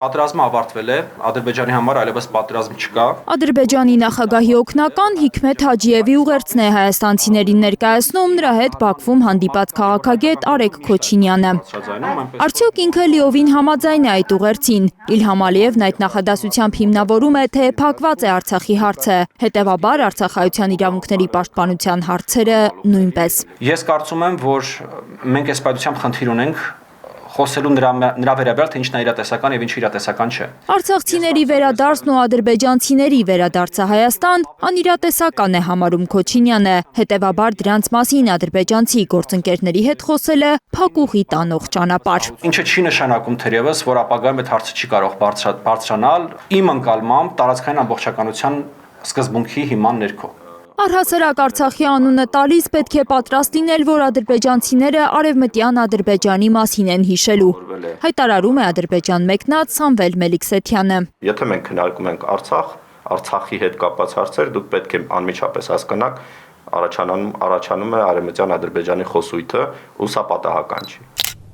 Պատերազմը ավարտվել է, Ադրբեջանի համար այլևս պատերազմ չկա։ Ադրբեջանի նախագահի օգնական Հիկմեթ Հաջիևի ուղերձն է հայաստանցիներին ներկայացնում նրա հետ Բաքվում հանդիպած քաղաքագետ Արեգ Քոչինյանը։ Արդյոք ինքը լիովին համաձայն է այդ ուղերձին։ Իլհամ Ալիևն այդ նախադասությամբ հիմնավորում է, թե փակված է Արցախի հարցը, հետևաբար արցախայության իրավունքների պաշտպանության հարցերը նույնպես։ Ես կարծում եմ, որ մենք այս պայմանությամբ խնդիր ունենք խոսելու նրա վերաբերյալ, թե ինչն է իրատեսական եւ ինչը իրատեսական չէ։ Արցախցիների վերադարձն ու ադրբեջանցիների վերադարձը Հայաստան անիրատեսական է համարում Քոչինյանը, հետևաբար դրանց մասին ադրբեջանցի գործընկերների հետ խոսելը փակուղի տանող ճանապարհ։ Ինչը չի նշանակում թերևս, որ ապագայում այդ հարցը չի կարող բարձրանալ իմ ընկալմամբ տարածքային ամբողջականության սկզբունքի հիման ներքո։ Առհասարակ Արցախի անունը տալիս պետք է պատրաստ լինել, որ ադրբեջանցիները արևմտյան Ադրբեջանի մասին են հիշելու։ Հայտարարում է Ադրբեջան մեկնած Սամվել Մելիքսեթյանը։ Եթե մենք քննարկում ենք Արցախի հետ կապված հարցեր, դուք պետք է անմիջապես հասկանաք, առաջանում է արևմտյան Ադրբեջանի խոսույթը, ու սա պատահական չի։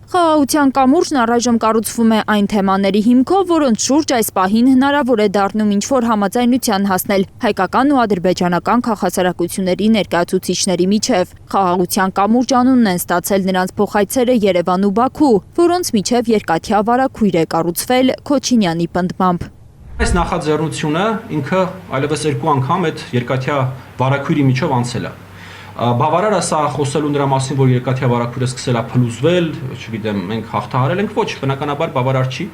Խաղաղության կամուրջն առայժմ կառուցվում է այն թեմաների հիմքով, որոնց շուրջ այս պահին հնարավոր է դառնում ինչ-որ համաձայնության հասնել հայկական ու ադրբեջանական քաղաքասարակությունների ներկայացուցիչների միջև։ Խաղաղության կամուրջ անունն են ստացել նրանց փոխայցերը Երևան ու Բաքու, որոնց միջև երկաթյա վարագույր է կառուցվել Քոչինյանի պնդմամբ։ Այս նախաձեռնությունը ինքը այլևս 2 անգամ այդ երկաթյա վարագույրի միջով անցել է։ Բավարար է սա խոսելու նրա մասին, որ երկաթյա վարագույրը սկսել է փլուզվել, չգիտեմ, մենք հաղթահարել ենք, ոչ, բնականաբար բավարար չի,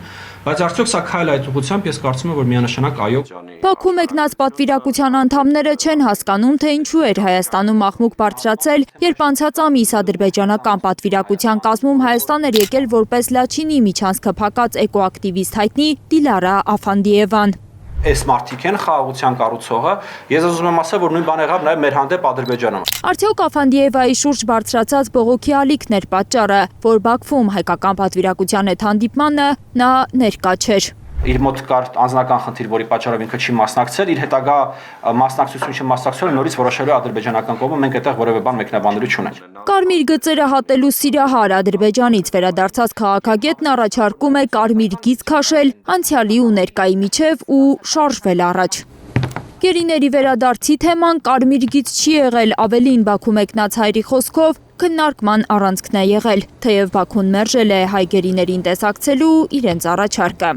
բայց արդյոք սա քայլ է այդ ուղղությամբ, ես կարծում եմ, որ միանշանակ այո։ Բաքու մեկնած պատվիրակության անդամները չեն հասկանում, թե ինչու էր Հայաստանում աղմուկ բարձրացել, երբ անցած ամիս ադրբեջանական պատվիրակության կազմում Հայաստան էր եկել որպես Լաչինի միջանցքը փակած էկոակտիվիստ հայտնի Դիլարա Աֆանդիևան։ Այս մարդիկ են խաղաղության կառուցողը, ես ուզում եմ ասել, որ նույն բան եղավ նաև մեր հանդեպ Ադրբեջանում։ Արդյոք Աֆանդիևայի շուրջ բարձրացած բողոքի ալիքն էր պատճառը, որ Բաքվում հայկական պատվիրակության հետ հանդիպմանը նա ներկա չէր։ Իր մոտ կար անձնական խնդիր, որի պատճառով ինքը չի մասնակցել, իր հետագա մասնակցությունը չմասնակցելը նորից որոշելու ադրբեջանական կողմը, մենք այդտեղ որևէ բան մեկնաբանելու չունենք։ Կարմիր գծերը հատելու սիրահար Ադրբեջանից վերադարձած քաղաքագետն առաջարկում է կարմիր գիծ քաշել անցյալի ու ներկայի միջև ու շարժվել առաջ։ Գերիների վերադարձի թեման կարմիր գիծ չի եղել, ավելին Բաքու մեկնած հայրի խոսքով քննարկման առանցքն է եղել, թեև Բաքուն մերժել է հայ գերիներին տեսակցելու իրենց առաջարկը։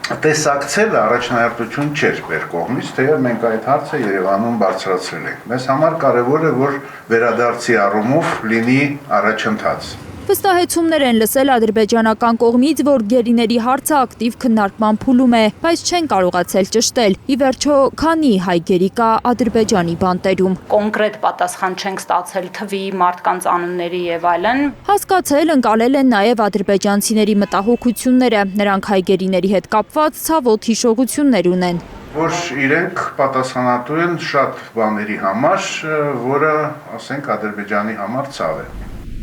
Տեսակցելը առաջնահերթություն չէր մեր կողմից, թեև մենք այդ հարցը Երևանում բարձրացրել ենք։ Մեզ համար կարևոր է, որ վերադարձի առումով լինի առաջընթաց։ Վստահեցումներ են լսել ադրբեջանական կողմից, որ գերիների հարցը ակտիվ քննարկման փուլում է, բայց չեն կարողացել ճշտել։ Ի վերջո, քանի հայ գերի կա Ադրբեջանի բանտերում։ Կոնկրետ պատասխան չենք ստացել թվի, մարդկանց անունների եւ այլն։ Հասկացել, ընկալել են նաև ադրբեջանցիների մտահոգությունները, նրանք հայ գերիների հետ կապված ցավոտ հիշողություններ ունեն։ Որ իրենք պատասխանատու են շատ բաների համար, որը, ասենք, Ադրբեջանի համար ցավ է։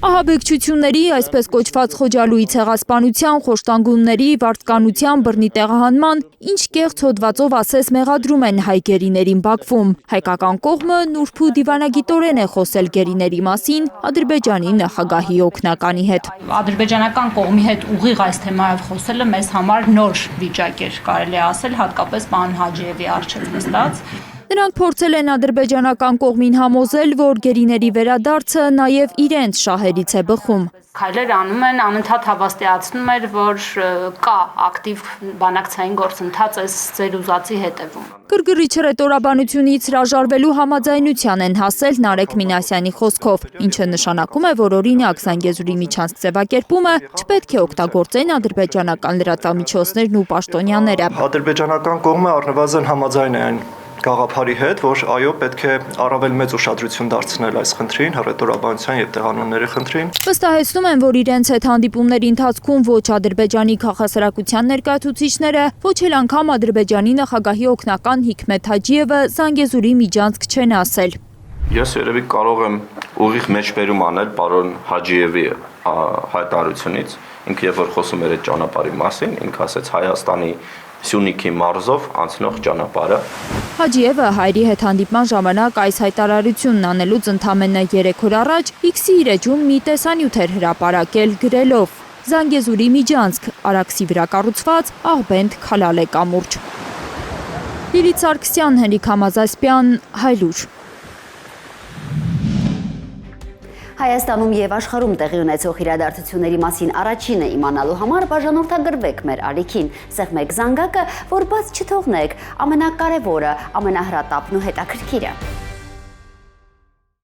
Ահաբեկչությունների, այսպես կոչված խոջալույի ցեղասպանության, խոշտանգումների, վարձկանության, բռնի տեղահանման, ինչ կեղծ հոդվածով ասես մեղադրում են հայ գերիներին Բաքվում։ Հայկական կողմը նուրբ ու դիվանագիտորեն է խոսել գերիների մասին Ադրբեջանի նախագահի օգնականի հետ։ Ադրբեջանական կողմի հետ ուղիղ այս թեմայով խոսելը մեզ համար նոր վիճակ էր, կարելի է ասել, հատկապես պարոն Հաջիևի առջև նստած։ Նրանք փորձել են ադրբեջանական կողմին համոզել, որ գերիների վերադարձը նաև իրենց շահերից է բխում։ Քայլեր անում են, անընդհատ հավաստիացնում էր, որ կա ակտիվ բանակցային գործընթաց այս ձեր ուզածի հետևում։ Գրգռիչ հռետորաբանությունից հրաժարվելու համաձայնության են հասել Նարեկ Մինասյանի խոսքով, ինչը նշանակում է, որ օրինակ Զանգեզուրի միջանցք ձևակերպումը չպետք է օգտագործեն ադրբեջանական լրատվամիջոցներն ու պաշտոնյաները։ Ադրբեջանական կողմը առնվազն համաձայն է այն գաղափարի հետ, որ այո, պետք է առավել մեծ ուշադրություն դարձնել այս խնդրին, հռետորաբանության եւ տեղանունների խնդրին։ Վստահեցնում են, որ իրենց հետ հանդիպումների ընթացքում ոչ ադրբեջանի քաղաքասարակության ներկայացուցիչները, ոչ էլ անգամ Ադրբեջանի նախագահի օգնական Հիկմեթ Հաջիևը Զանգեզուրի միջանցք չեն ասել։ Ես երևի կարող եմ ուղիղ մեջբերում անել պարոն Հաջիևի հայտարարությունից, ինքը երբ որ խոսում էր այդ ճանապարհի մասին, ինքը ասեց Հայաստանի Սյունիքի մարզով անցնող ճանապարհը։ Հաջիևը հայրի հետ հանդիպման ժամանակ այս հայտարարությունն անելուց ընդամենը 3 օր առաջ X-ի իր էջում մի տեսանյութ էր հրապարակել գրելով. Զանգեզուրի Միջանցք, Արաքսի վրա կառուցված Աղբենդ Քալալե կամուրջ։ Լիլիթ Սարգսյան, Հենրիկ Համազասպյան, Հայլուր։ Հայաստանում եւ աշխարհում տեղի ունեցող իրադարձությունների մասին առաջինը իմանալու համար բաժանորդագրվեք մեր ալիքին, սեղմեք զանգակը, որ բաց չթողնեք ամենակարևորը, ամենահրատապն ու հետաքրքիրը։